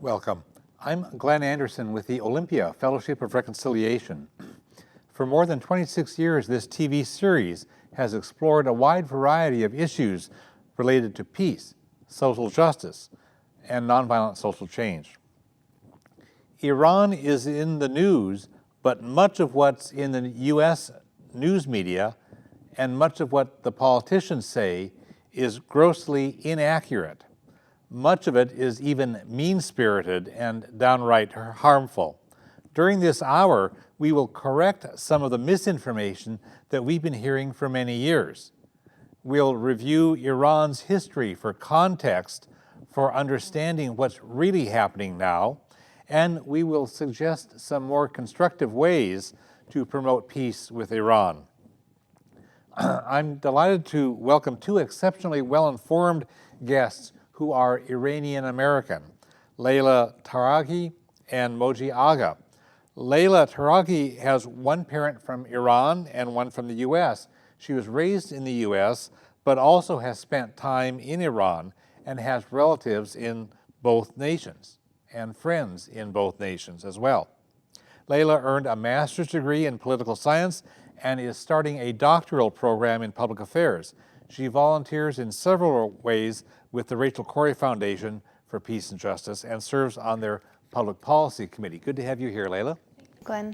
Welcome. I'm Glenn Anderson with the Olympia Fellowship of Reconciliation. For more than 26 years, this TV series has explored a wide variety of issues related to peace, social justice, and nonviolent social change. Iran is in the news, but much of what's in the U.S. news media and much of what the politicians say is grossly inaccurate. Much of it is even mean-spirited and downright harmful. During this hour, we will correct some of the misinformation that we've been hearing for many years. We'll review Iran's history for context, for understanding what's really happening now, and we will suggest some more constructive ways to promote peace with Iran. I'm delighted to welcome two exceptionally well-informed guests who are Iranian-American, Laila Taraghi and Moji Agha. Laila Taraghi has one parent from Iran and one from the U.S. She was raised in the U.S., but also has spent time in Iran and has relatives in both nations and friends in both nations as well. Laila earned a master's degree in political science and is starting a doctoral program in public affairs. She volunteers in several ways with the Rachel Corrie Foundation for Peace and Justice and serves on their Public Policy Committee. Good to have you here, Laila. Glenn.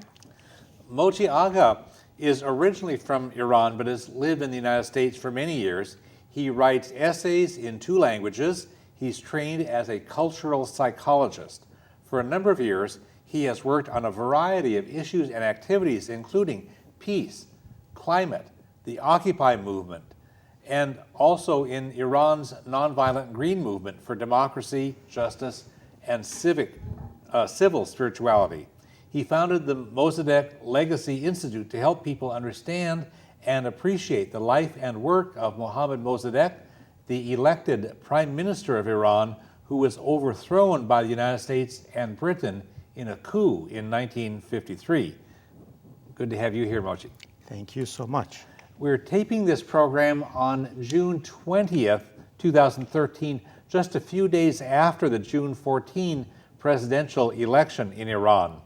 Moji Agha is originally from Iran but has lived in the United States for many years. He writes essays in 2 languages. He's trained as a cultural psychologist. For a number of years, he has worked on a variety of issues and activities, including peace, climate, the Occupy movement, and also in Iran's nonviolent green movement for democracy, justice, and civil spirituality. He founded the Mossadegh Legacy Institute to help people understand and appreciate the life and work of Mohammad Mossadegh, the elected Prime Minister of Iran, who was overthrown by the United States and Britain in a coup in 1953. Good to have you here, Moji. Thank you so much. We're taping this program on June 20th, 2013, just a few days after the June 14 presidential election in Iran.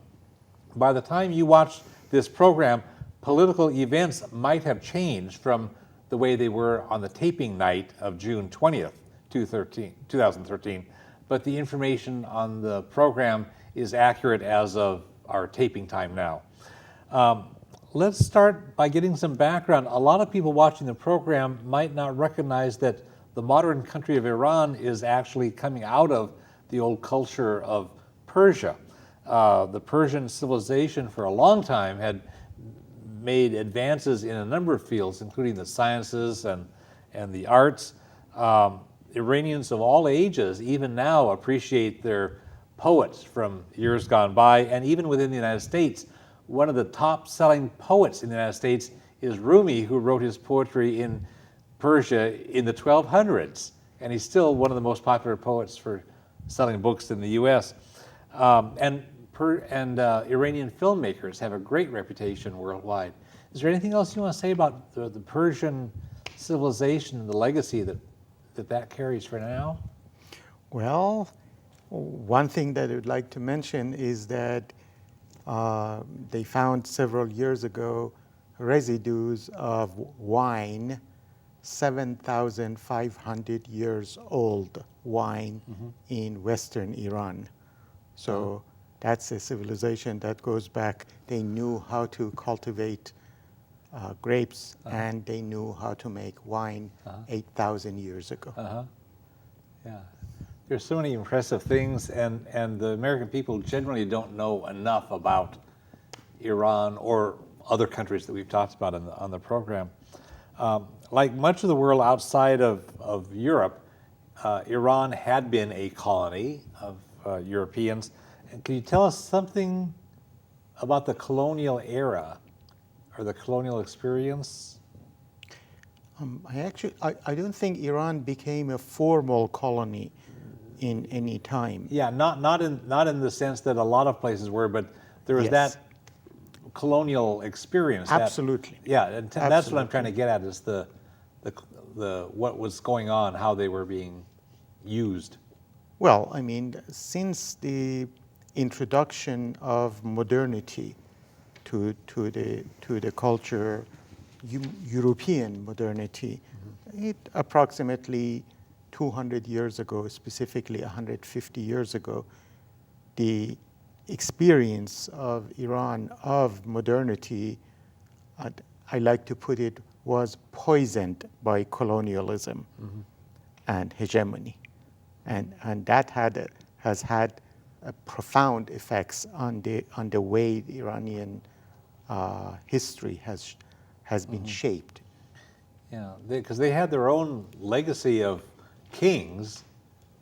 By the time you watch this program, political events might have changed from the way they were on the taping night of June 20th, 2013, but the information on the program is accurate as of our taping time now. Let's start by getting some background. A lot of people watching the program might not recognize that the modern country of Iran is actually coming out of the old culture of Persia. The Persian civilization for a long time had made advances in a number of fields, including the sciences and the arts. Iranians of all ages, even now, appreciate their poets from years gone by, and even within the United States, one of the top-selling poets in the United States is Rumi, who wrote his poetry in Persia in the 1200s, and he's still one of the most popular poets for selling books in the U.S. And Iranian filmmakers have a great reputation worldwide. Is there anything else you want to say about the Persian civilization and the legacy that carries for now? Well, one thing that I would like to mention is that they found several years ago residues of wine, 7,500 years old wine in Western Iran. So that's a civilization that goes back. They knew how to cultivate grapes and they knew how to make wine 8,000 years ago. Yeah. There's so many impressive things, and the American people generally don't know enough about Iran or other countries that we've talked about on the program. Like much of the world outside of Europe, Iran had been a colony of Europeans. And can you tell us something about the colonial era or the colonial experience? I don't think Iran became a formal colony in any time. Yeah, not in the sense that a lot of places were, but there was that colonial experience. Absolutely. That's what I'm trying to get at, is the what was going on, how they were being used. Well, I mean, since the introduction of modernity to the culture, European modernity, it approximately 200 years ago, specifically 150 years ago, the experience of Iran of modernity, I like to put it, was poisoned by colonialism and hegemony. And that has had profound effects on the way the Iranian history has been shaped. Yeah, because they had their own legacy of kings,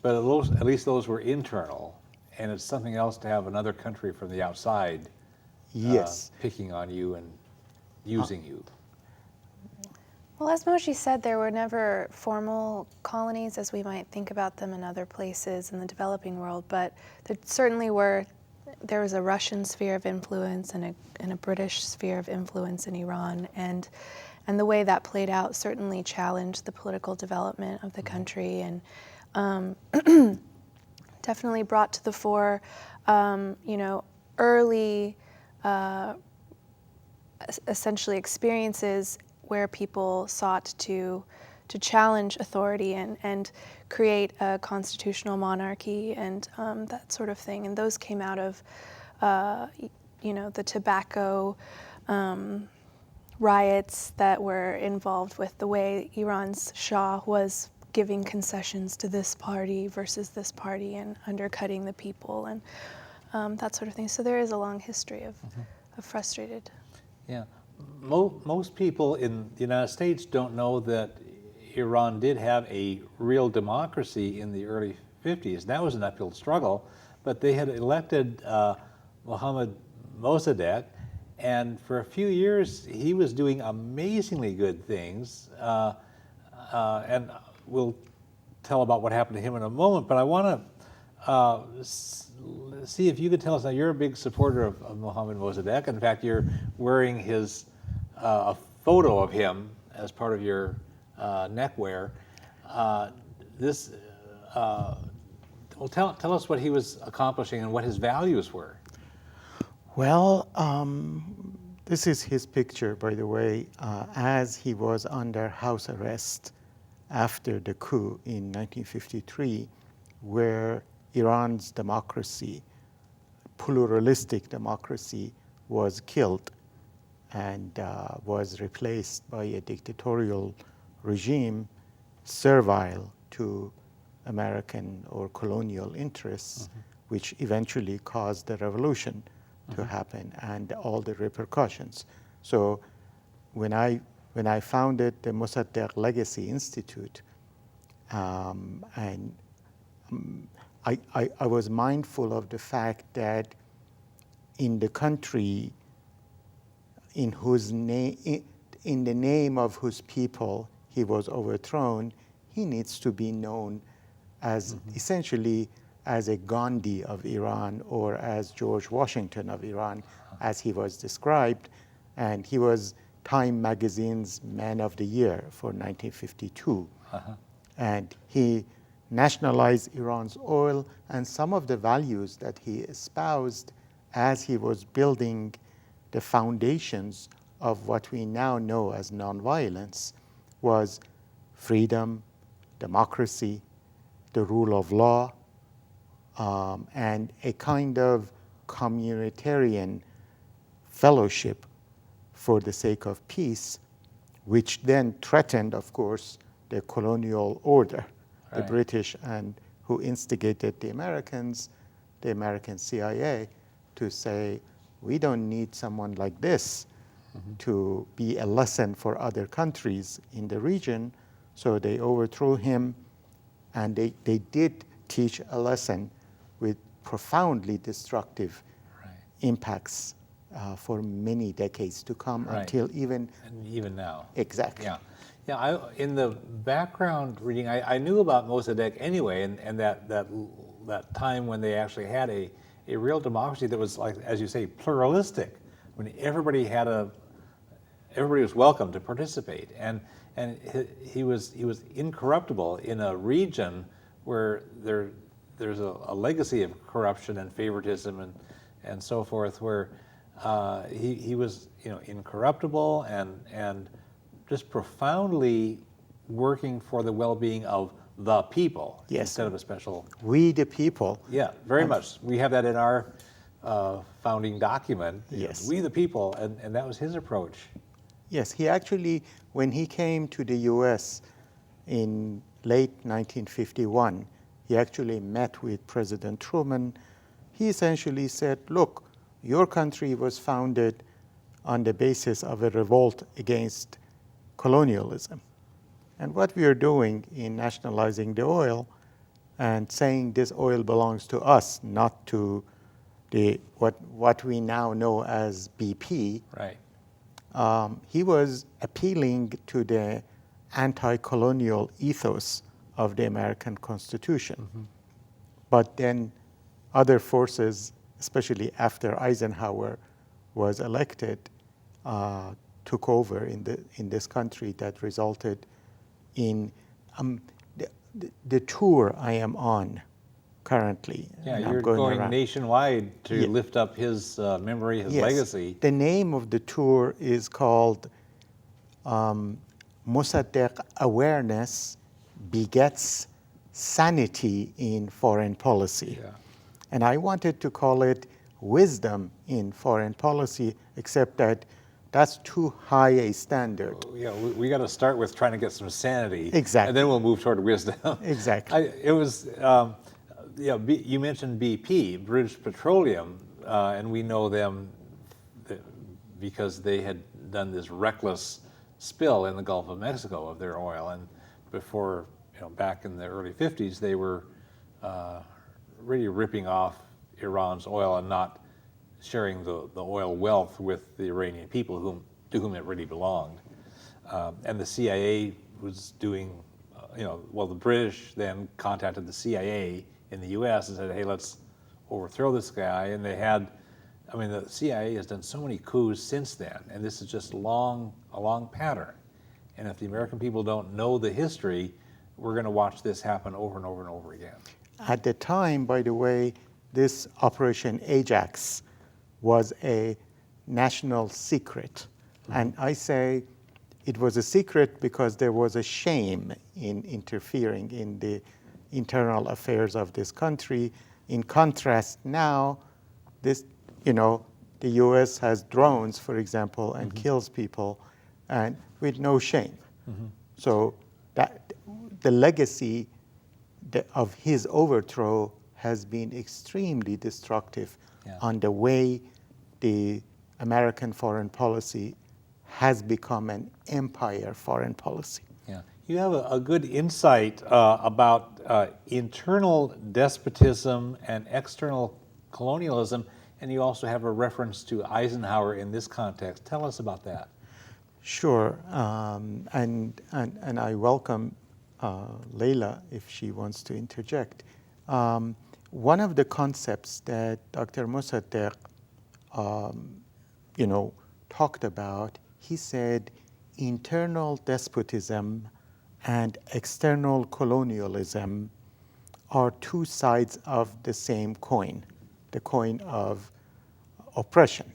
but at least those were internal, and it's something else to have another country from the outside Yes. picking on you and using you. Well, as Moji said, there were never formal colonies as we might think about them in other places in the developing world, but there certainly were. There was a Russian sphere of influence and a British sphere of influence in Iran, and the way that played out certainly challenged the political development of the country, and definitely brought to the fore, early, essentially experiences where people sought to challenge authority and create a constitutional monarchy and that sort of thing. And those came out of, the tobacco riots that were involved with the way Iran's Shah was giving concessions to this party versus this party and undercutting the people and that sort of thing. So there is a long history of frustrated. Yeah. Most people in the United States don't know that Iran did have a real democracy in the early 50s. That was an uphill struggle, but they had elected Mohammad Mossadegh, and for a few years he was doing amazingly good things, and we'll tell about what happened to him in a moment, but I want to see if you could tell us, now you're a big supporter of Mohammad Mossadegh. In fact, you're wearing his a photo of him as part of your neckwear. Well, tell us what he was accomplishing and what his values were. Well, this is his picture, by the way, as he was under house arrest after the coup in 1953, where Iran's democracy, pluralistic democracy, was killed and was replaced by a dictatorial regime servile to American or colonial interests, which eventually caused the revolution to happen and all the repercussions. So when I founded the Mossadegh Legacy Institute, and I was mindful of the fact that in the country in the name of whose people he was overthrown, he needs to be known as essentially as a Gandhi of Iran or as George Washington of Iran, as he was described. And he was Time magazine's Man of the Year for 1952. And he nationalized Iran's oil, and some of the values that he espoused as he was building the foundations of what we now know as nonviolence was freedom, democracy, the rule of law, and a kind of communitarian fellowship for the sake of peace, which then threatened, of course, the colonial order, the British, and who instigated the Americans, the American CIA, to say, we don't need someone like this to be a lesson for other countries in the region. So they overthrew him, and they did teach a lesson with profoundly destructive impacts for many decades to come, until even now. Exactly. Yeah. In the background reading, I knew about Mossadegh anyway, and that time when they actually had a real democracy that was, like, as you say, pluralistic, when everybody was welcome to participate, and he was incorruptible in a region where there there's a legacy of corruption and favoritism and so forth, where he was, you know, incorruptible and just profoundly working for the well-being of the people, Yes. instead of a special. We the people. Yeah, very much. We have that in our founding document. Yes. We the people, and that was his approach. Yes, he actually, when he came to the US in late 1951, he actually met with President Truman. He essentially said, look, your country was founded on the basis of a revolt against colonialism. And what we are doing in nationalizing the oil and saying this oil belongs to us, not to what we now know as BP, Right. he was appealing to the anti-colonial ethos of the American Constitution. Mm-hmm. But then other forces, especially after Eisenhower was elected, took over in this country that resulted in the tour I am on currently. Yeah, and I'm you're going around. nationwide to Yeah. lift up his memory, his Yes. legacy. The name of the tour is called Mossadegh Awareness Begets Sanity in Foreign Policy. Yeah. And I wanted to call it Wisdom in Foreign Policy, except that that's too high a standard. Yeah, we got to start with trying to get some sanity. Exactly. And then we'll move toward wisdom. Exactly. It was, you mentioned BP, British Petroleum, and we know them because they had done this reckless spill in the Gulf of Mexico of their oil. And before, back in the early 50s, they were really ripping off Iran's oil and not sharing the oil wealth with the Iranian people to whom it really belonged. And the CIA was doing, the British then contacted the CIA in the US and said, hey, let's overthrow this guy. And they had, the CIA has done so many coups since then, and this is just a long pattern. And if the American people don't know the history, we're going to watch this happen over and over and over again. At the time, by the way, this Operation Ajax was a national secret. Mm-hmm. And I say it was a secret because there was a shame in interfering in the internal affairs of this country. In contrast, now, the US has drones, for example, and mm-hmm. kills people, and with no shame. Mm-hmm. So that the legacy of his overthrow has been extremely destructive on the way the American foreign policy has become an empire foreign policy. Yeah, you have a good insight about internal despotism and external colonialism, and you also have a reference to Eisenhower in this context. Tell us about that. Sure, and I welcome Laila if she wants to interject. One of the concepts that Dr. Mossadegh, talked about, he said internal despotism and external colonialism are two sides of the same coin, the coin of oppression.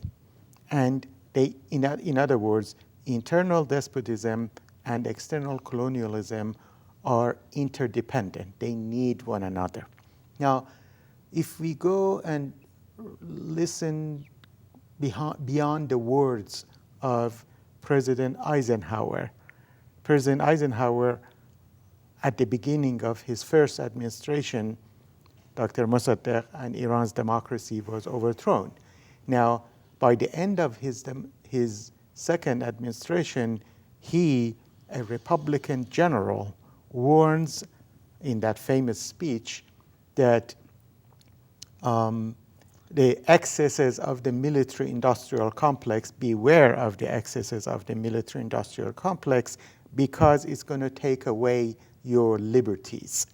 And they, in other words, internal despotism and external colonialism are interdependent. They need one another. Now, if we go and listen beyond the words of President Eisenhower, at the beginning of his first administration, Dr. Mossadegh and Iran's democracy was overthrown. Now, by the end of his second administration, he, a Republican general, warns in that famous speech that the excesses of the military-industrial complex, beware of the excesses of the military-industrial complex, because it's going to take away your liberties.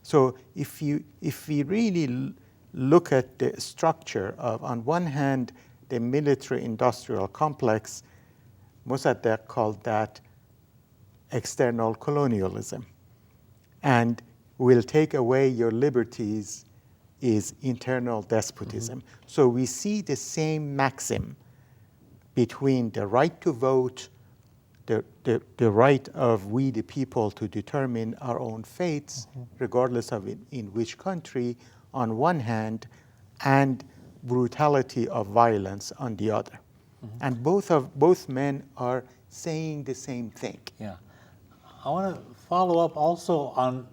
So if we really look at the structure of, on one hand, the military-industrial complex, Mossadegh called that external colonialism. And will take away your liberties is internal despotism. So we see the same maxim between the right to vote, the right of we the people to determine our own fates, regardless of in which country, on one hand, and brutality of violence on the other. And both men are saying the same thing. Yeah. I want to follow up also on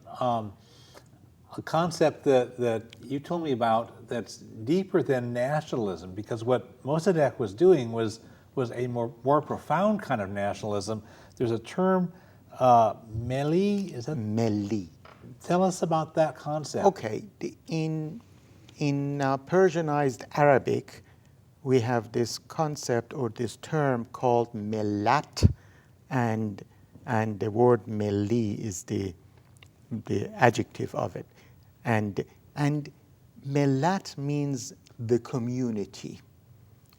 a concept that you told me about that's deeper than nationalism, because what Mossadegh was doing was a more profound kind of nationalism. There's a term, Meli, is that? Meli. Tell us about that concept. Okay, in Persianized Arabic, we have this concept or this term called millat, and the word meli is the adjective of it, and millat means the community,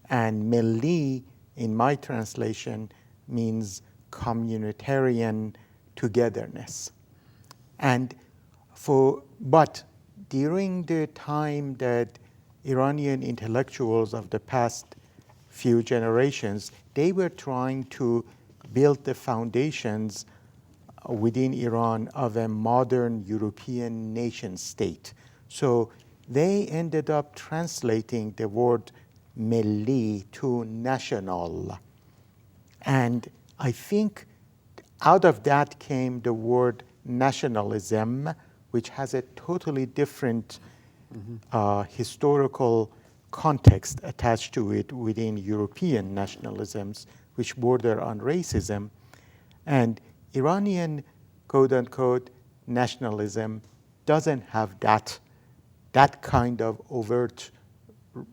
and meli in my translation means communitarian togetherness. But during the time that Iranian intellectuals of the past few generations, they were trying to build the foundations within Iran of a modern European nation state. So they ended up translating the word milli to national. And I think out of that came the word nationalism, which has a totally different historical context attached to it within European nationalisms, which border on racism. And Iranian, quote unquote, nationalism doesn't have that kind of overt,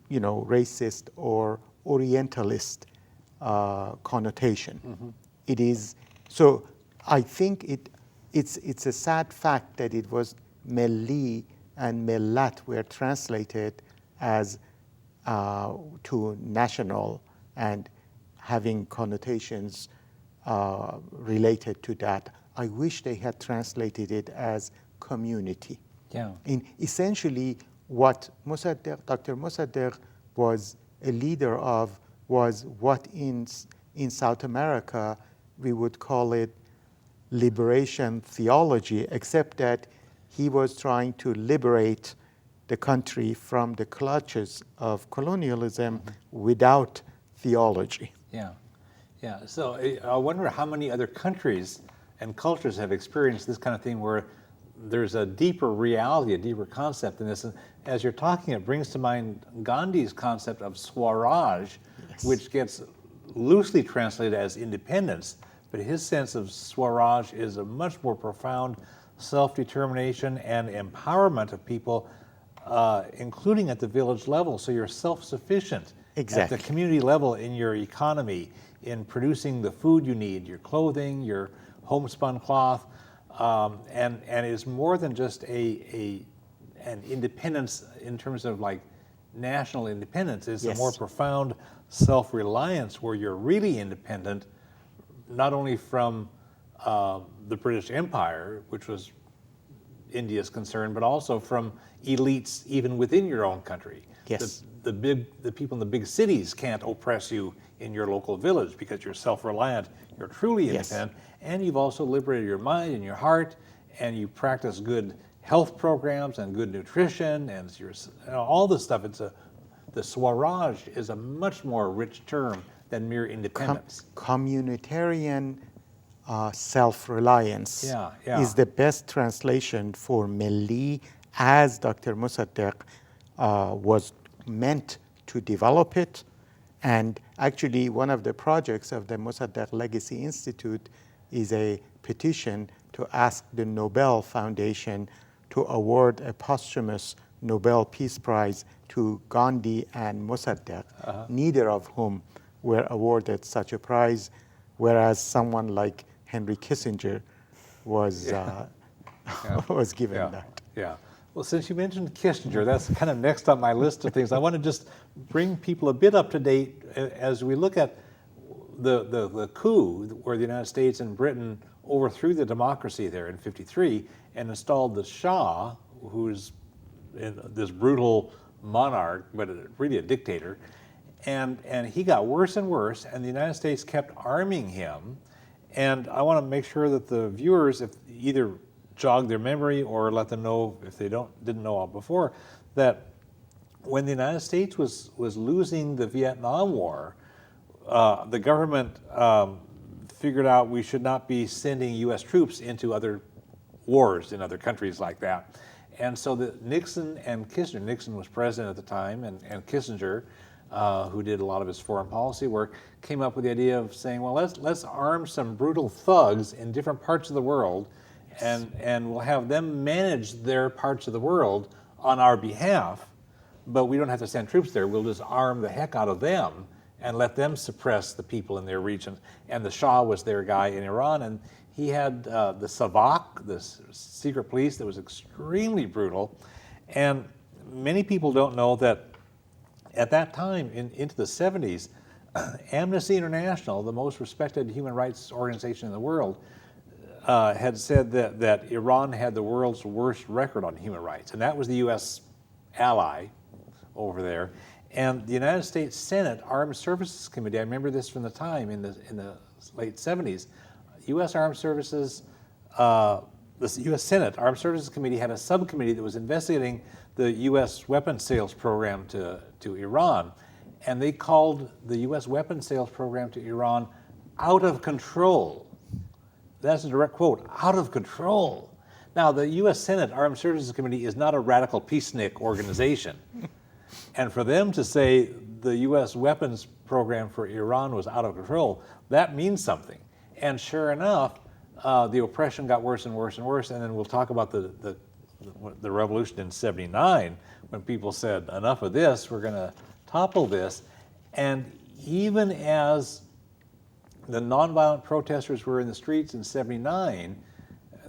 racist or Orientalist connotation. It is, so I think it's a sad fact that it was Melli and Millat were translated as to national and having connotations related to that. I wish they had translated it as community. Yeah. Essentially, what Dr. Mossadegh was a leader of was what in South America we would call it liberation theology, except that he was trying to liberate the country from the clutches of colonialism without theology. Yeah, yeah. So I wonder how many other countries and cultures have experienced this kind of thing where there's a deeper reality, a deeper concept in this. And as you're talking, it brings to mind Gandhi's concept of Swaraj, Yes. which gets loosely translated as independence, but his sense of Swaraj is a much more profound self-determination and empowerment of people, including at the village level. So you're self-sufficient Exactly. at the community level in your economy, in producing the food you need, your clothing, your homespun cloth, and is more than just an independence in terms of like national independence. It's Yes. a more profound self-reliance where you're really independent, not only from the British Empire, which was India's concern, but also from elites even within your own country. Yes. The people in the big cities can't oppress you in your local village because you're self-reliant, you're truly Yes. independent, and you've also liberated your mind and your heart, and you practice good health programs and good nutrition and all this stuff. The Swaraj is a much more rich term than mere independence. Communitarian self-reliance Yeah, yeah. is the best translation for Melli as Dr. Mossadegh was meant to develop it. And actually, one of the projects of the Mossadegh Legacy Institute is a petition to ask the Nobel Foundation to award a posthumous Nobel Peace Prize to Gandhi and Mossadegh, neither of whom were awarded such a prize, whereas someone like Henry Kissinger was was given that. Yeah. Well, since you mentioned Kissinger, that's kind of next on my list of things. I want to just bring people a bit up to date as we look at the coup where the United States and Britain overthrew the democracy there in '53, and installed the Shah, who's this brutal monarch, but really a dictator. And he got worse and worse, and the United States kept arming him. And I want to make sure that the viewers, if either jog their memory or let them know if they didn't know before, that when the United States was losing the Vietnam War, the government figured out we should not be sending U.S. troops into other wars in other countries like that. And so Nixon and Kissinger, Nixon was president at the time, and Kissinger, who did a lot of his foreign policy work, came up with the idea of saying, well, let's arm some brutal thugs in different parts of the world, and we'll have them manage their parts of the world on our behalf, but we don't have to send troops there. We'll just arm the heck out of them and let them suppress the people in their region. And the Shah was their guy in Iran, and he had the Savak, the secret police that was extremely brutal. And many people don't know that at that time, into the 70s, Amnesty International, the most respected human rights organization in the world, had said that Iran had the world's worst record on human rights, and that was the U.S. ally over there. And the United States Senate Armed Services Committee, I remember this from the time in the late 70s, U.S. Armed Services, the U.S. Senate Armed Services Committee had a subcommittee that was investigating the U.S. weapons sales program to Iran, and they called the U.S. weapons sales program to Iran out of control. That's a direct quote, out of control. Now, the U.S. Senate Armed Services Committee is not a radical peacenik organization. And for them to say the U.S. weapons program for Iran was out of control, that means something. And sure enough, the oppression got worse and worse and worse. And then we'll talk about the revolution in '79, when people said, enough of this, we're going to topple this. And even as the nonviolent protesters were in the streets in '79,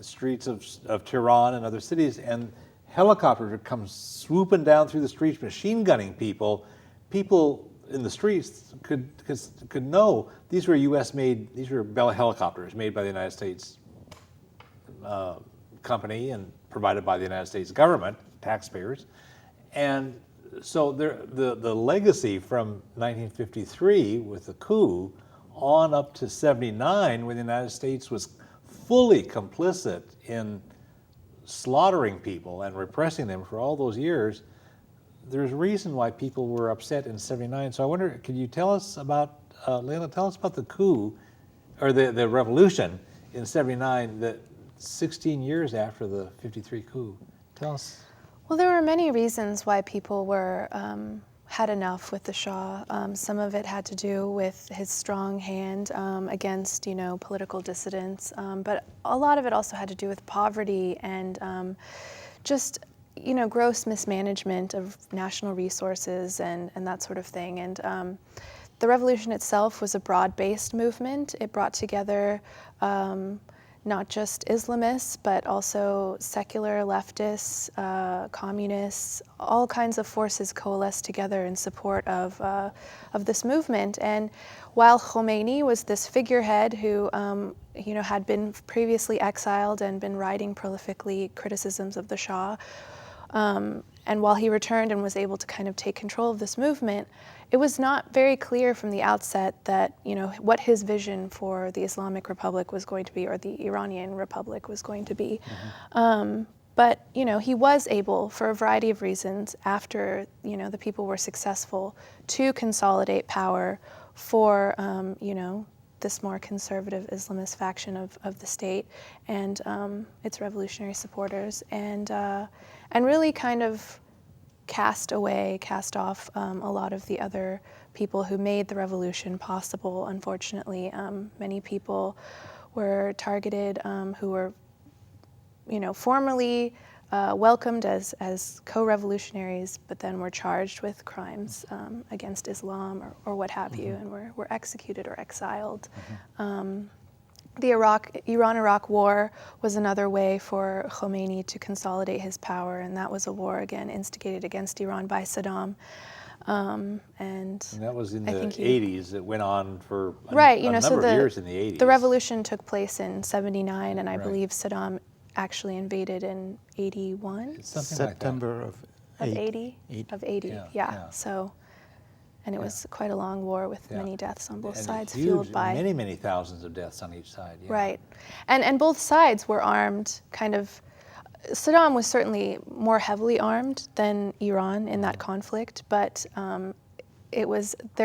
streets of Tehran and other cities, and helicopters would come swooping down through the streets, machine gunning people. People in the streets could know these were U.S.-made, these were Bell helicopters made by the United States company and provided by the United States government, taxpayers. And so the legacy from 1953 with the coup on up to '79, when the United States was fully complicit in slaughtering people and repressing them for all those years, there's a reason why people were upset in '79. So I wonder, could you tell us about, Laila, tell us about the coup, or the revolution in '79, that 16 years after the '53 coup. Tell us. Well, there were many reasons why people were had enough with the Shah. Some of it had to do with his strong hand against, political dissidents, but a lot of it also had to do with poverty and just, gross mismanagement of national resources and that sort of thing. And the revolution itself was a broad-based movement. It brought together not just Islamists, but also secular leftists, communists, all kinds of forces coalesced together in support of this movement. And while Khomeini was this figurehead who, had been previously exiled and been writing prolifically criticisms of the Shah, and while he returned and was able to kind of take control of this movement, it was not very clear from the outset that, what his vision for the Islamic Republic was going to be, or the Iranian Republic was going to be. Mm-hmm. But, he was able, for a variety of reasons, after, the people were successful, to consolidate power for, this more conservative Islamist faction of the state and its revolutionary supporters, and really kind of cast off a lot of the other people who made the revolution possible. Unfortunately, many people were targeted who were, formerly welcomed as co-revolutionaries, but then were charged with crimes against Islam or what have you, and were executed or exiled. Mm-hmm. The Iran-Iraq War was another way for Khomeini to consolidate his power, and that was a war, again, instigated against Iran by Saddam. And that was in the 80s. It went on for a number of years in the 80s. The revolution took place in '79, and I believe Saddam actually invaded in 81. It's something September like of Of 80. 80? Of 80, Yeah, yeah. yeah. So, and it was quite a long war with Yeah. many deaths on both that. sides, And fueled huge, by... many, many thousands of deaths on each side. Yeah. Right. And both sides were armed kind of... Saddam was certainly more heavily armed than Iran in that conflict, but there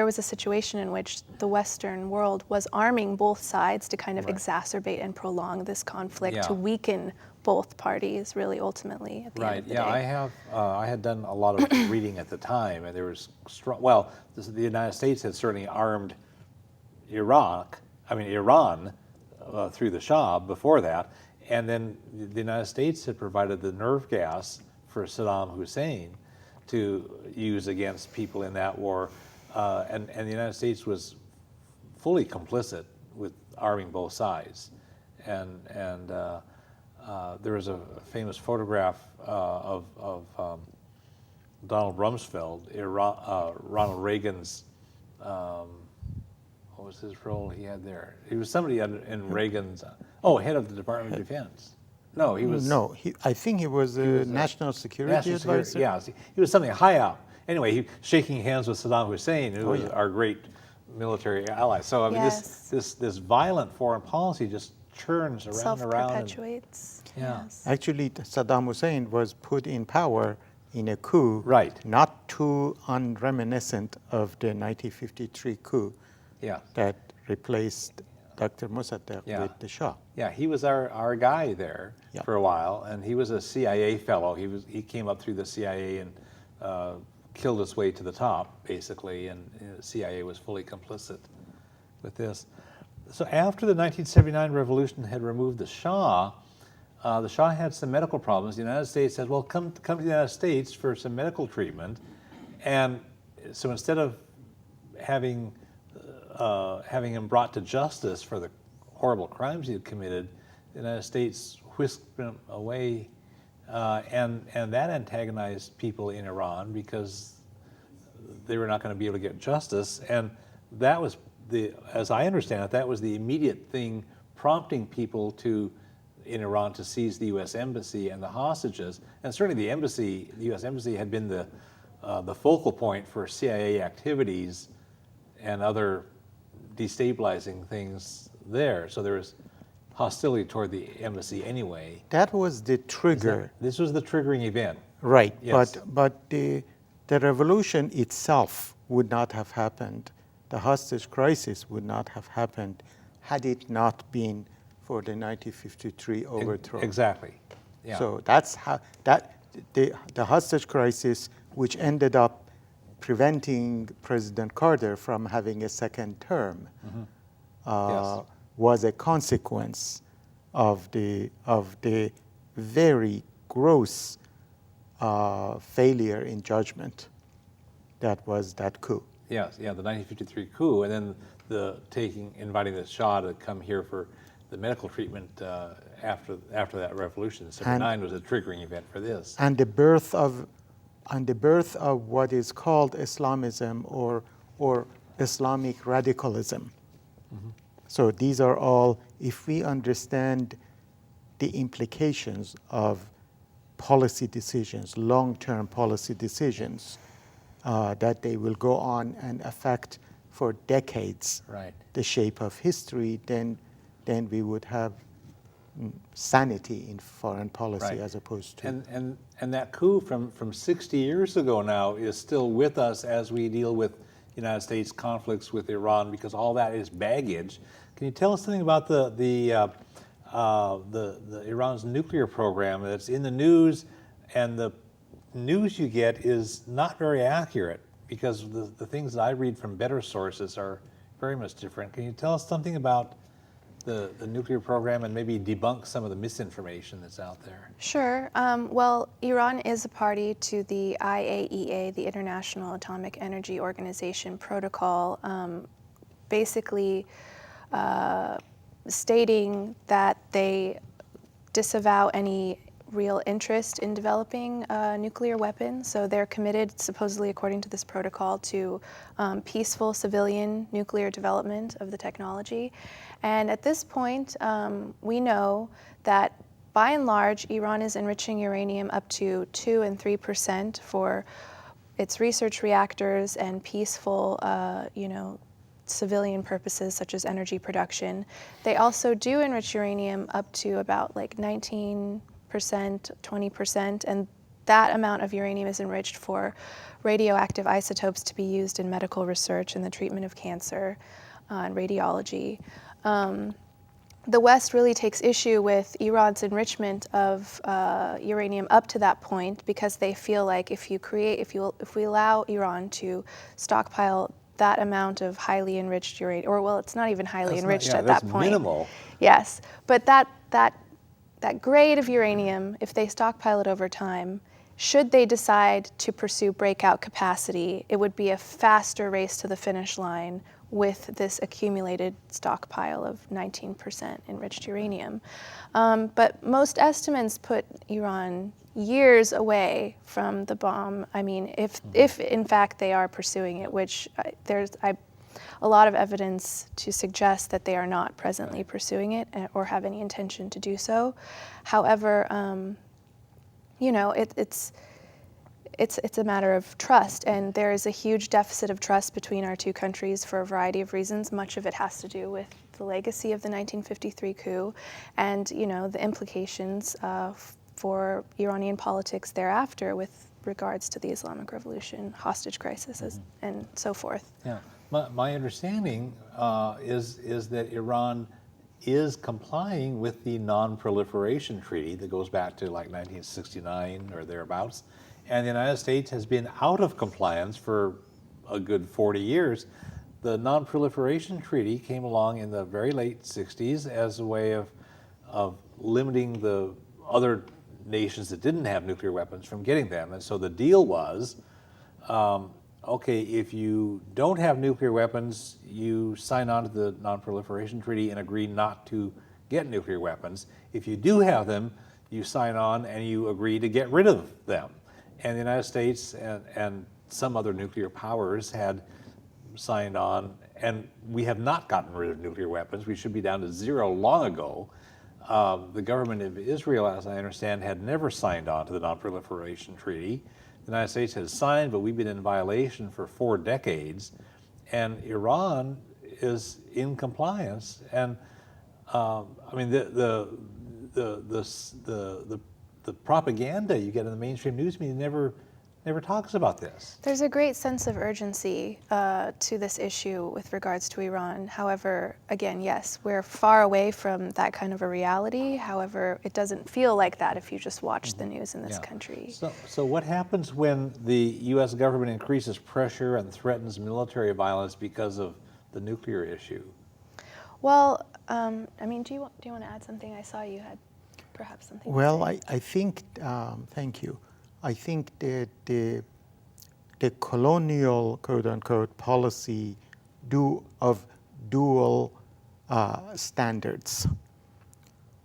was a situation in which the Western world was arming both sides to kind of exacerbate and prolong this conflict, to weaken both parties, really, ultimately, at the end of the day. I had done a lot of reading at the time, and there was strong, well, the United States had certainly armed Iran through the Shah before that, and then the United States had provided the nerve gas for Saddam Hussein to use against people in that war, and the United States was fully complicit with arming both sides, and there was a famous photograph of Donald Rumsfeld, Ronald Reagan's, what was his role he had there? He was somebody in Reagan's, head of the Department of Defense. No, he was... No, I think he was a national security advisor. Yeah, he was something high up. Anyway, he shaking hands with Saddam Hussein, who was our great military ally. So I mean, this violent foreign policy just churns around and around. Self-perpetuates. Yeah. Yes. Actually, Saddam Hussein was put in power in a coup, not too unreminiscent of the 1953 coup that replaced Dr. Mossadegh with the Shah. Yeah, he was our guy there for a while, and he was a CIA fellow. He came up through the CIA and killed his way to the top, basically, and the CIA was fully complicit with this. So after the 1979 revolution had removed the Shah had some medical problems. The United States said, well, come to the United States for some medical treatment. And so instead of having him brought to justice for the horrible crimes he had committed, the United States whisked him away, and that antagonized people in Iran because they were not going to be able to get justice. And that was as I understand it, that was the immediate thing prompting people in Iran to seize the U.S. Embassy and the hostages. And certainly the U.S. Embassy had been the focal point for CIA activities and other destabilizing things there. So there was hostility toward the embassy anyway. That was the trigger. This was the triggering event. Right, yes. but the revolution itself would not have happened. The hostage crisis would not have happened had it not been for the 1953 overthrow. Exactly. Yeah. So that's how the hostage crisis, which ended up preventing President Carter from having a second term, was a consequence of the very gross failure in judgment that was that coup. Yes, yeah, the 1953 coup, and then inviting the Shah to come here for the medical treatment after that revolution. 79 was a triggering event for this. And the birth of what is called Islamism or Islamic radicalism. Mm-hmm. So these are all, if we understand the implications of policy decisions, long-term policy decisions, that they will go on and affect for decades the shape of history, then we would have sanity in foreign policy as opposed to... And that coup from 60 years ago now is still with us as we deal with United States conflicts with Iran, because all that is baggage. Can you tell us something about the Iran's nuclear program that's in the news, and the news you get is not very accurate, because the things that I read from better sources are very much different. Can you tell us something about the nuclear program and maybe debunk some of the misinformation that's out there? Sure. Well, Iran is a party to the IAEA, the International Atomic Energy Organization protocol, basically stating that they disavow any real interest in developing a nuclear weapon. So they're committed, supposedly according to this protocol, to peaceful civilian nuclear development of the technology. And at this point, we know that by and large, Iran is enriching uranium up to 2 and 3% for its research reactors and peaceful, civilian purposes such as energy production. They also do enrich uranium up to about like 19%, 20%, and that amount of uranium is enriched for radioactive isotopes to be used in medical research and the treatment of cancer and radiology. The West really takes issue with Iran's enrichment of uranium up to that point because they feel like if we allow Iran to stockpile that amount of highly enriched uranium, or well, it's not even highly enriched at that point. Minimal. Yes, but that grade of uranium, if they stockpile it over time, should they decide to pursue breakout capacity, it would be a faster race to the finish line with this accumulated stockpile of 19% enriched uranium. But most estimates put Iran years away from the bomb. I mean, if in fact they are pursuing it, which there's a lot of evidence to suggest that they are not presently pursuing it or have any intention to do so. However, it's a matter of trust, and there is a huge deficit of trust between our two countries for a variety of reasons. Much of it has to do with the legacy of the 1953 coup and, the implications for Iranian politics thereafter with regards to the Islamic Revolution, hostage crisis, and so forth. Yeah, my understanding is that Iran is complying with the non-proliferation treaty that goes back to like 1969 or thereabouts. And the United States has been out of compliance for a good 40 years. The Non-Proliferation Treaty came along in the very late 60s as a way of limiting the other nations that didn't have nuclear weapons from getting them. And so the deal was, okay, if you don't have nuclear weapons, you sign on to the Non-Proliferation Treaty and agree not to get nuclear weapons. If you do have them, you sign on and you agree to get rid of them. And the United States and some other nuclear powers had signed on, and we have not gotten rid of nuclear weapons. We should be down to 0 long ago. The government of Israel, as I understand, had never signed on to the Non-Proliferation Treaty. The United States has signed, but we've been in violation for 4 decades. And Iran is in compliance. And I mean, the propaganda you get in the mainstream news media never talks about this. There's a great sense of urgency to this issue with regards to Iran. However, again, yes, we're far away from that kind of a reality. However, it doesn't feel like that if you just watch the news in this country. So what happens when the U.S. government increases pressure and threatens military violence because of the nuclear issue? Well, I mean, do you want to add something? I saw you had perhaps something Well, to say. I think, thank you. I think that the colonial, quote unquote, policy of dual standards,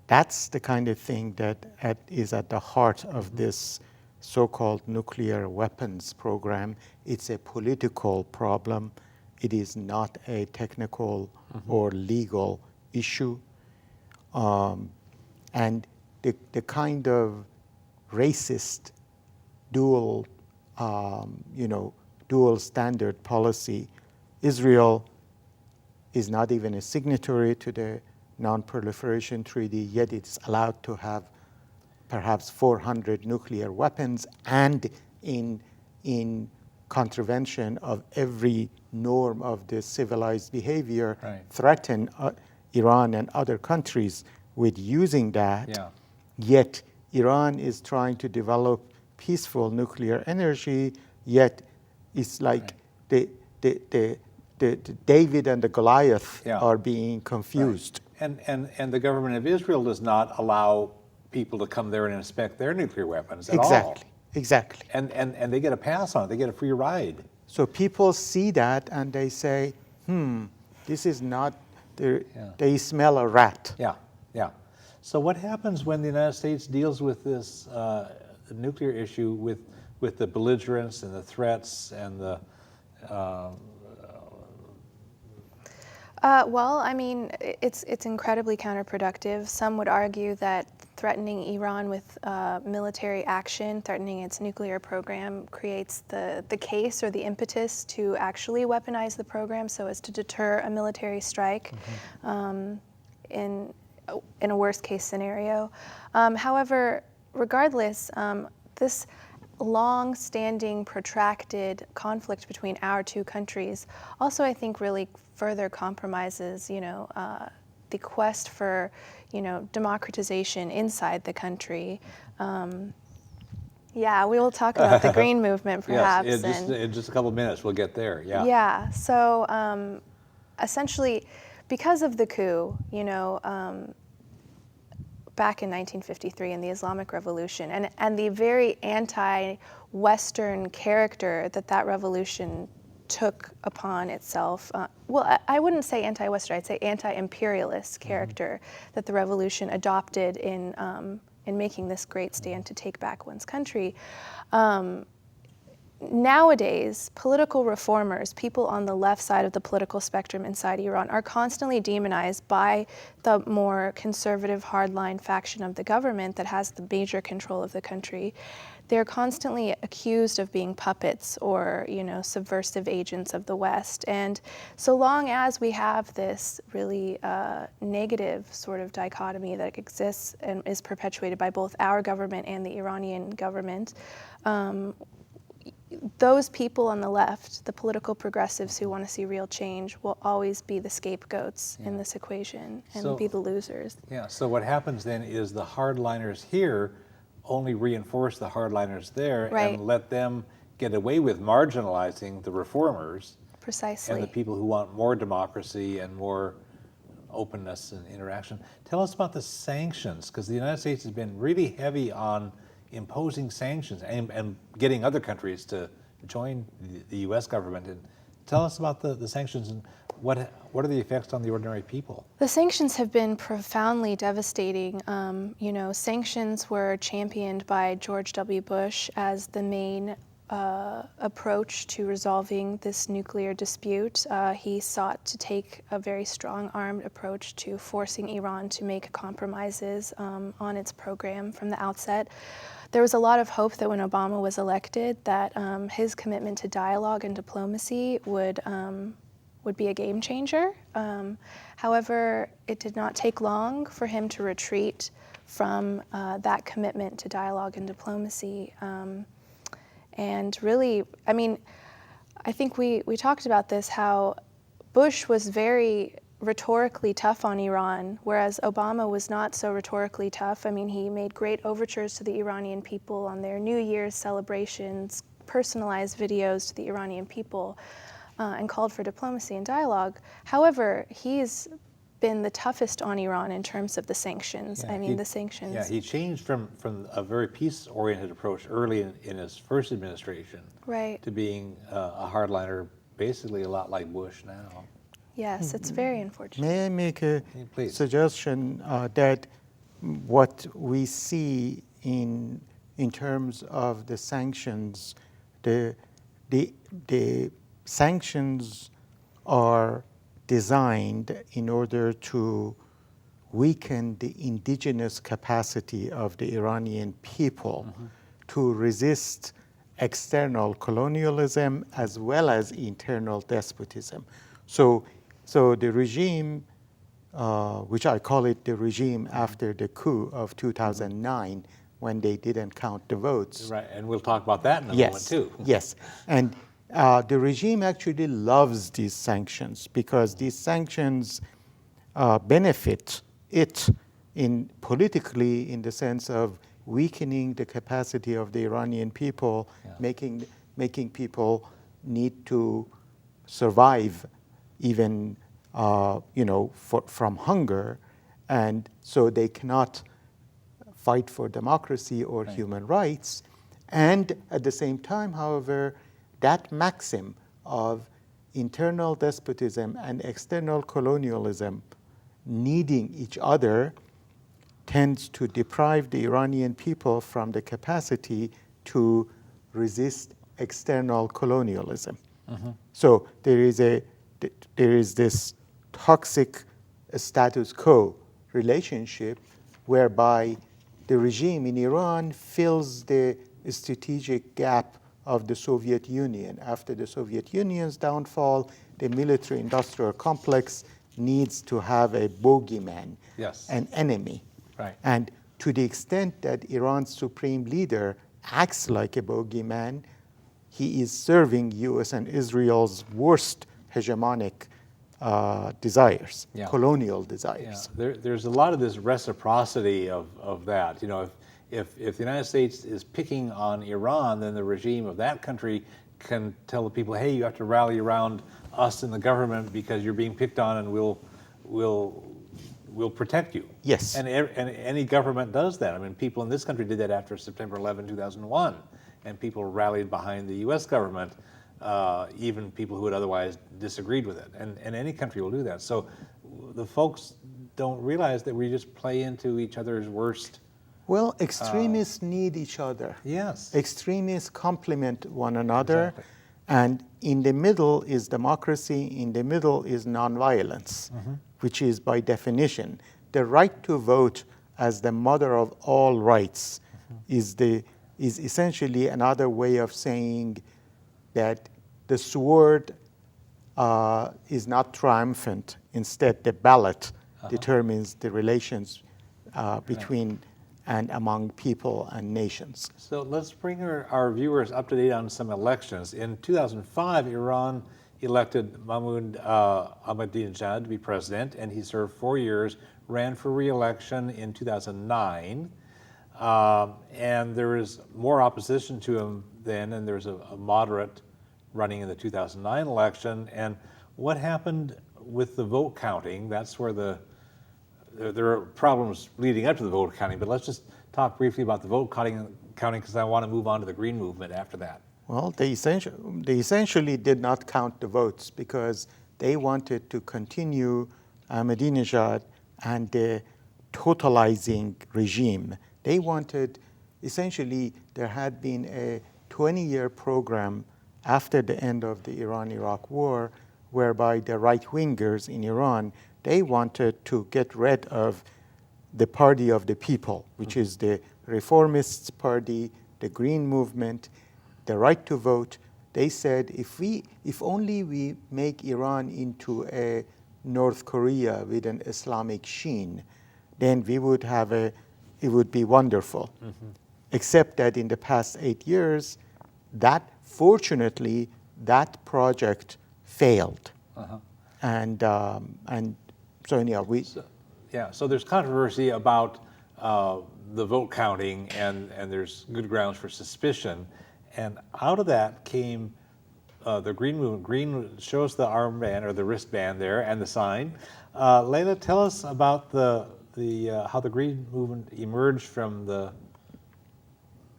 that's the kind of thing that is at the heart of this so-called nuclear weapons program. It's a political problem. It is not a technical or legal issue. And the kind of racist dual standard policy, Israel is not even a signatory to the Non-Proliferation Treaty, yet it's allowed to have perhaps 400 nuclear weapons, and in contravention of every norm of the civilized behavior, threaten Iran and other countries with using that. Yet Iran is trying to develop peaceful nuclear energy, yet it's like the David and the Goliath are being confused. And the government of Israel does not allow people to come there and inspect their nuclear weapons at all. Exactly. And they get a pass on it. They get a free ride. So people see that and they say, this is not, they smell a rat. Yeah. So what happens when the United States deals with this nuclear issue with the belligerence and the threats and the... Well, I mean, it's incredibly counterproductive. Some would argue that threatening Iran with military action, threatening its nuclear program, creates the case or the impetus to actually weaponize the program so as to deter a military strike in a worst case scenario. However, regardless, this long-standing, protracted conflict between our two countries also, I think, really further compromises, the quest for, democratization inside the country. Yeah, we will talk about the Green Movement, perhaps. Yes, in just a couple of minutes, we'll get there. Yeah. Yeah. So essentially, because of the coup, back in 1953 in the Islamic Revolution, and the very anti-Western character that revolution took upon itself. Well, I wouldn't say anti-Western, I'd say anti-imperialist character that the revolution adopted in making this great stand to take back one's country. Nowadays, political reformers, people on the left side of the political spectrum inside Iran, are constantly demonized by the more conservative hardline faction of the government that has the major control of the country. They're constantly accused of being puppets or, subversive agents of the West. And so long as we have this really negative sort of dichotomy that exists and is perpetuated by both our government and the Iranian government, those people on the left, the political progressives who want to see real change, will always be the scapegoats in this equation and be the losers. Yeah, so what happens then is the hardliners here only reinforce the hardliners there and let them get away with marginalizing the reformers. Precisely. And the people who want more democracy and more openness and interaction. Tell us about the sanctions, because the United States has been really heavy on imposing sanctions and getting other countries to join the U.S. government. And tell us about the sanctions and what are the effects on the ordinary people? The sanctions have been profoundly devastating. Sanctions were championed by George W. Bush as the main approach to resolving this nuclear dispute. He sought to take a very strong-armed approach to forcing Iran to make compromises on its program from the outset. There was a lot of hope that when Obama was elected that his commitment to dialogue and diplomacy would be a game changer. However, it did not take long for him to retreat from that commitment to dialogue and diplomacy. And really, I think we talked about this, how Bush was very rhetorically tough on Iran, whereas Obama was not so rhetorically tough. He made great overtures to the Iranian people on their New Year's celebrations, personalized videos to the Iranian people, and called for diplomacy and dialogue. However, he's been the toughest on Iran in terms of the sanctions. The sanctions. Yeah, he changed from a very peace-oriented approach early in his first administration to being a hardliner, basically a lot like Bush now. Yes, it's very unfortunate. May I make a suggestion that what we see in terms of the sanctions, the sanctions are designed in order to weaken the indigenous capacity of the Iranian people to resist external colonialism as well as internal despotism. So the regime, which I call it the regime after the coup of 2009, when they didn't count the votes. Right, and we'll talk about that in a moment too. Yes, and the regime actually loves these sanctions because these sanctions benefit it politically in the sense of weakening the capacity of the Iranian people, making people need to survive even from hunger, and so they cannot fight for democracy or human rights. And at the same time, however, that maxim of internal despotism and external colonialism needing each other tends to deprive the Iranian people from the capacity to resist external colonialism. So there is this toxic status quo relationship whereby the regime in Iran fills the strategic gap of the Soviet Union. After the Soviet Union's downfall, the military-industrial complex needs to have a bogeyman, Yes. an enemy. Right. And to the extent that Iran's supreme leader acts like a bogeyman, he is serving U.S. and Israel's worst hegemonic desires, Yeah. colonial Yeah, desires. there's a lot of this reciprocity of that. You know, if the United States is picking on Iran, then the regime of that country can tell the people, hey, you have to rally around us in the government because you're being picked on, and we'll protect you. Yes. And any government does that. I mean, people in this country did that after September 11, 2001, and people rallied behind the U.S. government, even people who had otherwise disagreed with it. And any country will do that. So the folks don't realize that we just play into each other's worst. Well, extremists need each other. Yes. Extremists complement one another. Exactly. And in the middle is democracy, in the middle is nonviolence, which is by definition. The right to vote as the mother of all rights is essentially another way of saying that the sword is not triumphant. Instead, the ballot determines the relations between and among people and nations. So let's bring our viewers up to date on some elections. In 2005, Iran elected Mahmoud Ahmadinejad to be president, and he served 4 years, ran for re-election in 2009. And there was more opposition to him then, and there was a moderate running in the 2009 election. And what happened with the vote counting? That's where there are problems leading up to the vote counting, but let's just talk briefly about the vote counting because I want to move on to the Green Movement after that. Well, they essentially did not count the votes because they wanted to continue Ahmadinejad and the totalizing regime. They wanted, essentially, there had been a 20-year program after the end of the Iran-Iraq War whereby the right-wingers in Iran, they wanted to get rid of the party of the people, which is the Reformists Party, the Green Movement, the right to vote. They said, if only we make Iran into a North Korea with an Islamic sheen, then we would have it would be wonderful. Except that in the past 8 years, fortunately, that project failed. And so anyhow, so there's controversy about the vote counting, and there's good grounds for suspicion. And out of that came the Green Movement. Green shows the armband or the wristband there and the sign. Laila, tell us about how the Green Movement emerged from the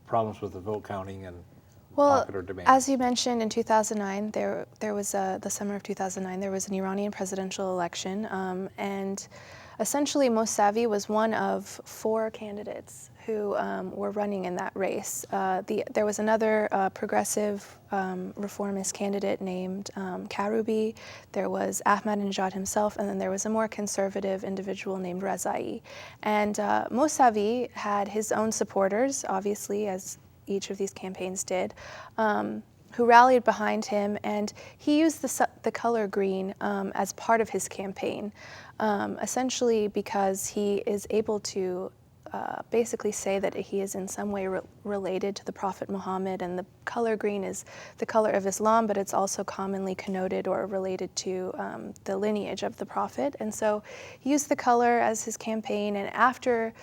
problems with the vote counting and popular demand. As you mentioned, in 2009, there was the summer of 2009, there was an Iranian presidential election, and essentially Mossadegh was one of 4 candidates who were running in that race. There was another progressive reformist candidate named Karoubi. There was Ahmadinejad himself, and then there was a more conservative individual named Rezai. And Mossadegh had his own supporters, obviously, as each of these campaigns did, who rallied behind him, and he used the color green as part of his campaign, essentially because he is able to basically say that he is in some way related to the Prophet Muhammad, and the color green is the color of Islam, but it's also commonly connoted or related to the lineage of the Prophet. And so he used the color as his campaign, and after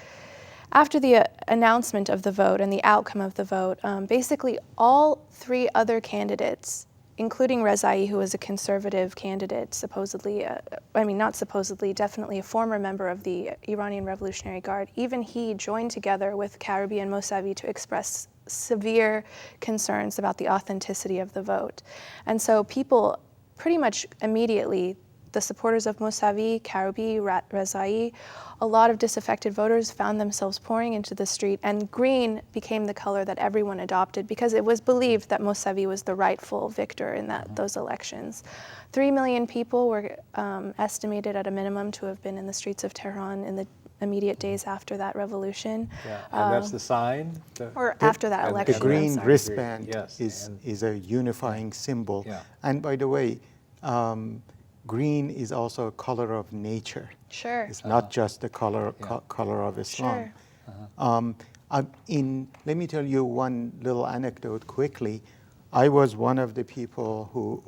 the announcement of the vote and the outcome of the vote, basically all 3 other candidates, including Rezai, who was a conservative candidate, supposedly, not supposedly, definitely a former member of the Iranian Revolutionary Guard, even he joined together with Karoubi and Mossadegh to express severe concerns about the authenticity of the vote. And so people pretty much immediately the supporters of Mousavi, Karoubi, Rezai, a lot of disaffected voters found themselves pouring into the street, and green became the color that everyone adopted because it was believed that Mousavi was the rightful victor in those elections. 3 million people were estimated at a minimum to have been in the streets of Tehran in the immediate days after that revolution. Yeah, and that's the sign? Or after that and election. The green I'm sorry. wristband Yes, is a unifying symbol. Yeah. And by the way, green is also a color of nature. Sure. It's not just the color of Islam. Sure. Let me tell you one little anecdote quickly. I was one of the people who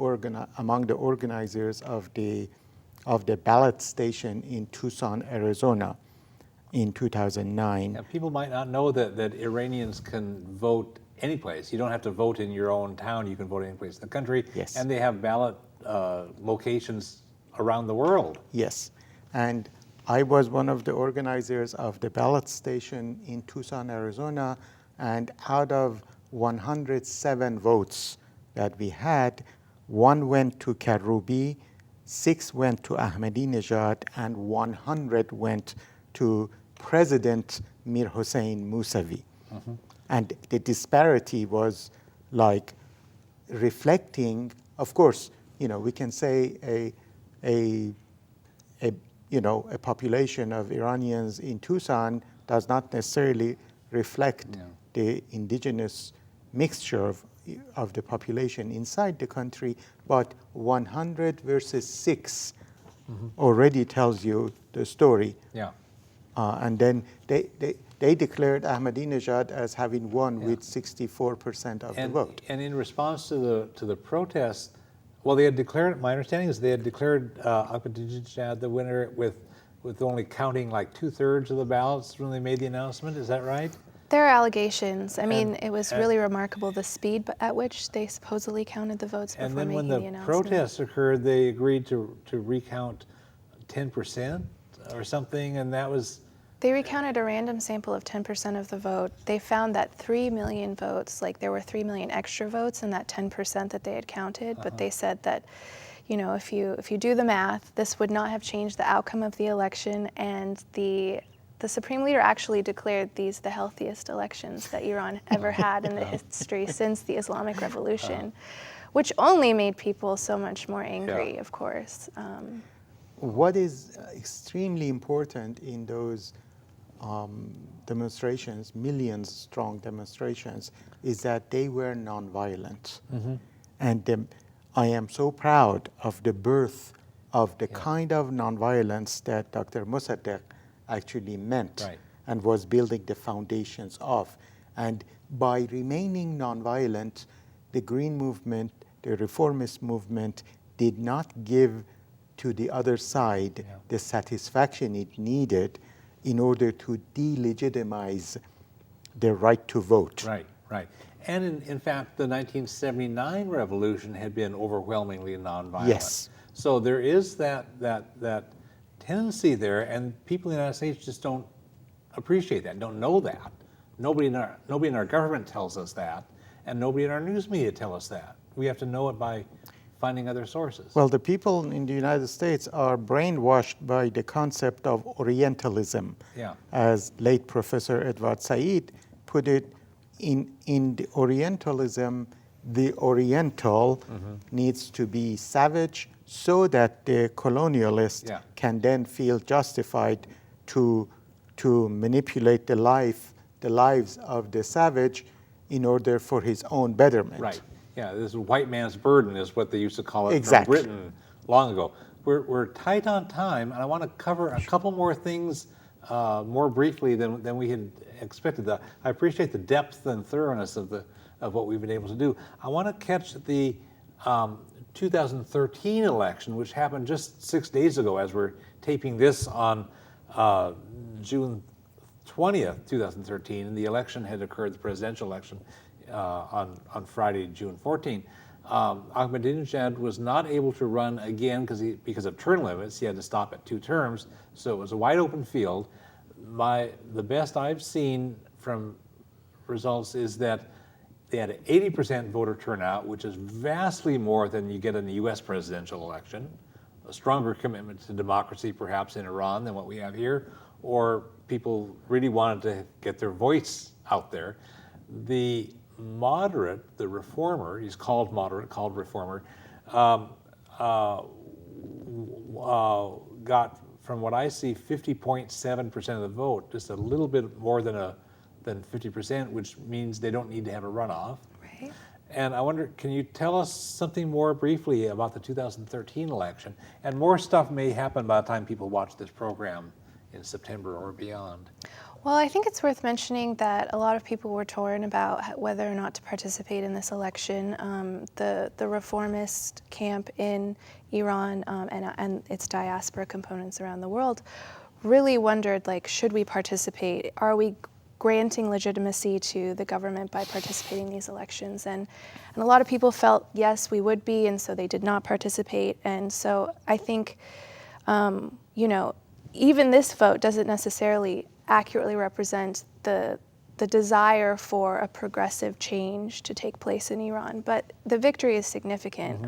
among the organizers of the ballot station in Tucson, Arizona, in 2009. Yeah, people might not know that Iranians can vote any place. You don't have to vote in your own town. You can vote any place in the country. Yes. And they have ballot locations around the world. Yes. And I was one of the organizers of the ballot station in Tucson, Arizona. And out of 107 votes that we had, 1 went to Karoubi, 6 went to Ahmadinejad, and 100 went to President Mir Hossein Mousavi. And the disparity was like reflecting, of course, we can say a population of Iranians in Tucson does not necessarily reflect the indigenous mixture of the population inside the country, but 100 versus 6 already tells you the story. Yeah. And then they declared Ahmadinejad as having won with 64% of the vote. And in response to the protests, well, they had declared, my understanding is they had declared Ahmadinejad the winner with only counting like 2/3 of the ballots when they made the announcement. Is that right? There are allegations. I mean, it was really remarkable the speed at which they supposedly counted the votes before making the announcement. And then when the protests occurred, they agreed to recount 10% or something, and that was... They recounted a random sample of 10% of the vote. They found that 3 million votes, like there were 3 million extra votes in that 10% that they had counted, but they said that, if you do the math, this would not have changed the outcome of the election, and the Supreme Leader actually declared these the healthiest elections that Iran ever had in the history since the Islamic Revolution, which only made people so much more angry, of course. What is extremely important in those demonstrations, millions strong demonstrations, is that they were nonviolent. And I am so proud of the birth of the kind of nonviolence that Dr. Mossadegh actually meant and was building the foundations of. And by remaining nonviolent, the Green Movement, the reformist movement, did not give to the other side the satisfaction it needed in order to delegitimize the right to vote. Right. And in fact, the 1979 revolution had been overwhelmingly nonviolent. Yes. So there is that tendency there, and people in the United States just don't appreciate that, don't know that. Nobody in our government tells us that, and nobody in our news media tell us that. We have to know it by finding other sources. Well, the people in the United States are brainwashed by the concept of Orientalism. As late Professor Edward Said put it, in the Orientalism, the Oriental needs to be savage so that the colonialist can then feel justified to manipulate the lives of the savage in order for his own betterment. Right. Yeah, this white man's burden is what they used to call it Exactly. from Britain long ago. We're tight on time, and I want to cover a couple more things more briefly than we had expected. I appreciate the depth and thoroughness of what we've been able to do. I want to catch the 2013 election, which happened just 6 days ago as we're taping this on June 20th, 2013, and the election had occurred, the presidential election, on Friday, June 14th. Ahmadinejad was not able to run again because of term limits. He had to stop at 2 terms, so it was a wide open field. The best I've seen from results is that they had an 80% voter turnout, which is vastly more than you get in the U.S. presidential election, a stronger commitment to democracy perhaps in Iran than what we have here, or people really wanted to get their voice out there. The moderate, the reformer, he's called moderate, called reformer, got, from what I see, 50.7% of the vote, just a little bit more than 50%, which means they don't need to have a runoff. Right. And I wonder, can you tell us something more briefly about the 2013 election? And more stuff may happen by the time people watch this program in September or beyond. Well, I think it's worth mentioning that a lot of people were torn about whether or not to participate in this election. The reformist camp in Iran and its diaspora components around the world really wondered, like, should we participate? Are we granting legitimacy to the government by participating in these elections? And a lot of people felt, yes, we would be, and so they did not participate. And so I think, you know, even this vote doesn't necessarily accurately represent the desire for a progressive change to take place in Iran, but the victory is significant.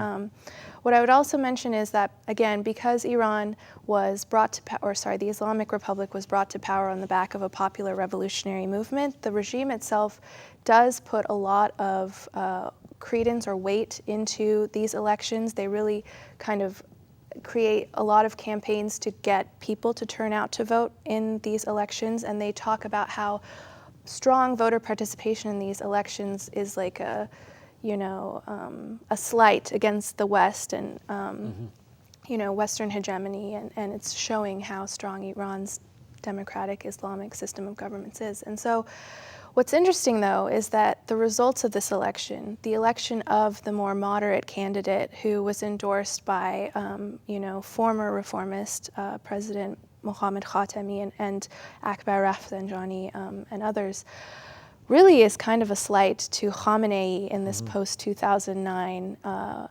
What I would also mention is that, again, because Iran was brought to power, the Islamic Republic was brought to power on the back of a popular revolutionary movement, the regime itself does put a lot of credence or weight into these elections. They really kind of create a lot of campaigns to get people to turn out to vote in these elections, and they talk about how strong voter participation in these elections is like a, you know, a slight against the West and, you know, Western hegemony, and it's showing how strong Iran's democratic Islamic system of governments is. And so what's interesting, though, is that the results of this election, the election of the more moderate candidate who was endorsed by, you know, former reformist President Mohammad Khatami and Akbar Rafsanjani and others, really is kind of a slight to Khamenei in this post-2009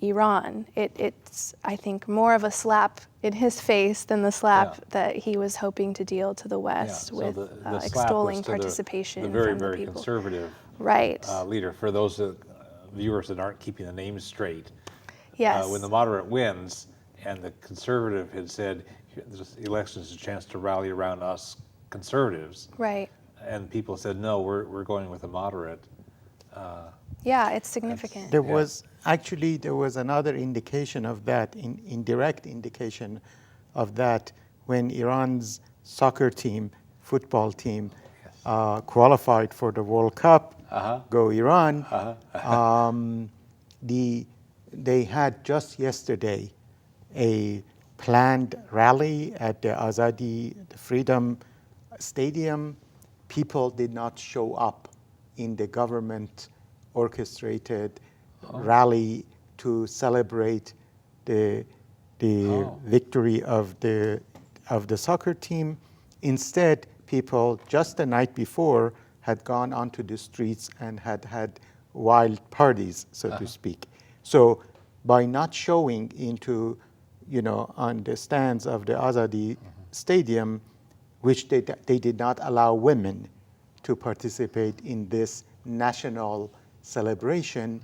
Iran. It's, I think, more of a slap in his face than the slap that he was hoping to deal to the West with the extolling participation the very, from very the people. conservative leader. For those viewers that aren't keeping the names straight, yes. When the moderate wins and the conservative had said, this election is a chance to rally around us conservatives. Right. And people said, no, we're going with a moderate. Yeah, it's significant. There was another indication of that, indirect indication of that, when Iran's soccer team, football team, qualified for the World Cup, go Iran. They had just yesterday a planned rally at the Azadi, the Freedom Stadium. People did not show up in the government orchestrated rally to celebrate the victory of the soccer team. Instead, people just the night before had gone onto the streets and had wild parties, so to speak. So by not showing into, you know, on the stands of the Azadi Stadium, which they did not allow women to participate in this national celebration,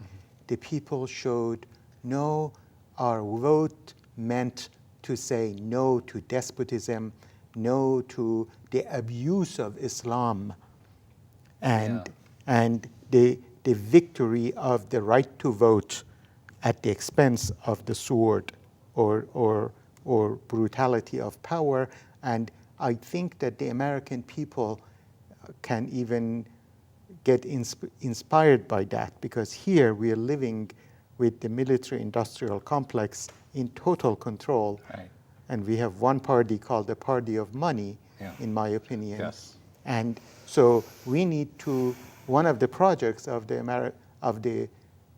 the people showed, no, our vote meant to say no to despotism, no to the abuse of Islam, and the victory of the right to vote at the expense of the sword or brutality of power. And I think that the American people can even get inspired by that, because here we are living with the military-industrial complex in total control. Right. And we have one party called the Party of Money, in my opinion. Yes. And so we need to, one of the projects of the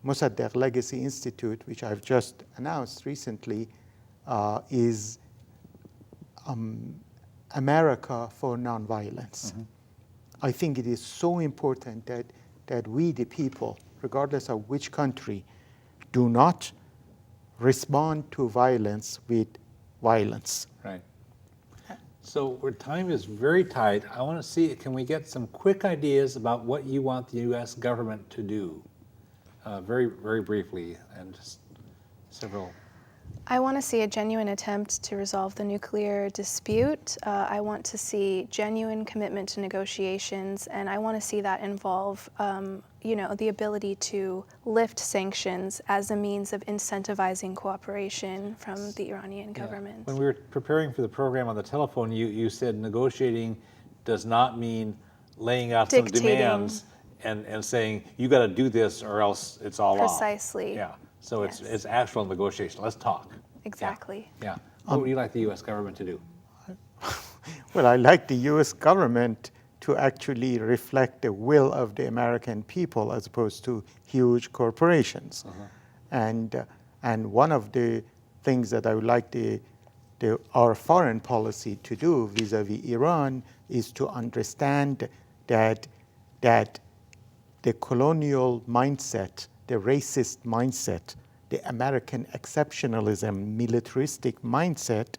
Mossadegh Legacy Institute, which I've just announced recently, is America for Nonviolence. I think it is so important that we, the people, regardless of which country, do not respond to violence with violence. Right. So our time is very tight. I want to see, can we get some quick ideas about what you want the U.S. government to do? Very, very briefly, and just several I want to see a genuine attempt to resolve the nuclear dispute. I want to see genuine commitment to negotiations, and I want to see that involve, the ability to lift sanctions as a means of incentivizing cooperation from the Iranian government. When we were preparing for the program on the telephone, you said negotiating does not mean laying out some demands and saying, you got to do this or else it's all off. Precisely. Yeah. So Yes. it's actual negotiation. Let's talk. Exactly. Yeah. What would you like the U.S. government to do? Well, I like the U.S. government to actually reflect the will of the American people as opposed to huge corporations. And one of the things that I would like our foreign policy to do vis-a-vis Iran is to understand that the colonial mindset, the racist mindset, the American exceptionalism, militaristic mindset,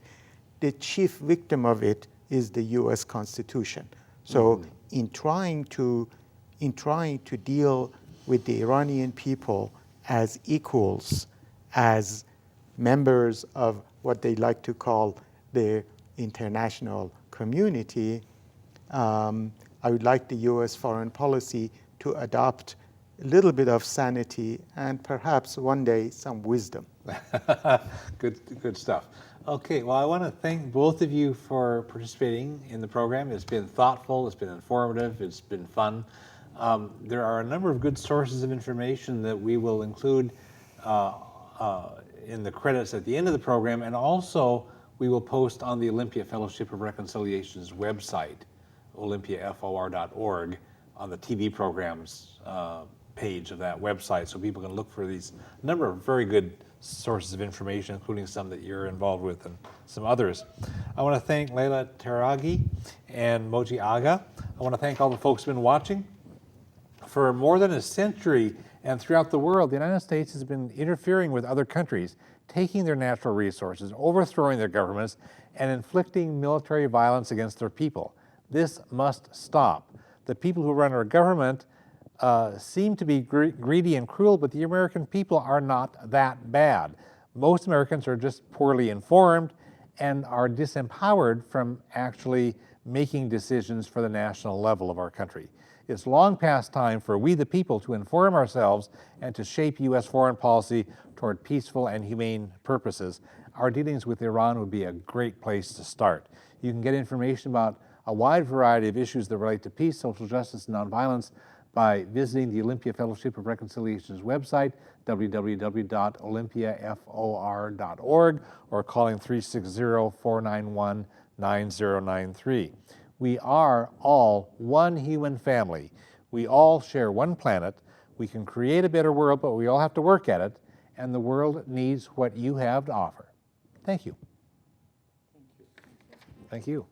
the chief victim of it is the U.S. Constitution. So in trying to deal with the Iranian people as equals, as members of what they like to call the international community, I would like the U.S. foreign policy to adopt a little bit of sanity and perhaps one day some wisdom. Good stuff. Okay, well, I want to thank both of you for participating in the program. It's been thoughtful, it's been informative, it's been fun. There are a number of good sources of information that we will include in the credits at the end of the program, and also we will post on the Olympia Fellowship of Reconciliation's website, olympiafor.org, on the TV programs page of that website, so people can look for these number of very good sources of information, including some that you're involved with and some others. I want to thank Laila Taraghi and Moji Agha. I want to thank all the folks who've been watching. For more than a century and throughout the world, the United States has been interfering with other countries, taking their natural resources, overthrowing their governments, and inflicting military violence against their people. This must stop. The people who run our government seem to be greedy and cruel, but the American people are not that bad. Most Americans are just poorly informed and are disempowered from actually making decisions for the national level of our country. It's long past time for we the people to inform ourselves and to shape U.S. foreign policy toward peaceful and humane purposes. Our dealings with Iran would be a great place to start. You can get information about a wide variety of issues that relate to peace, social justice, and nonviolence by visiting the Olympia Fellowship of Reconciliation's website, www.olympiafor.org, or calling 360-491-9093. We are all one human family. We all share one planet. We can create a better world, but we all have to work at it, and the world needs what you have to offer. Thank you. Thank you.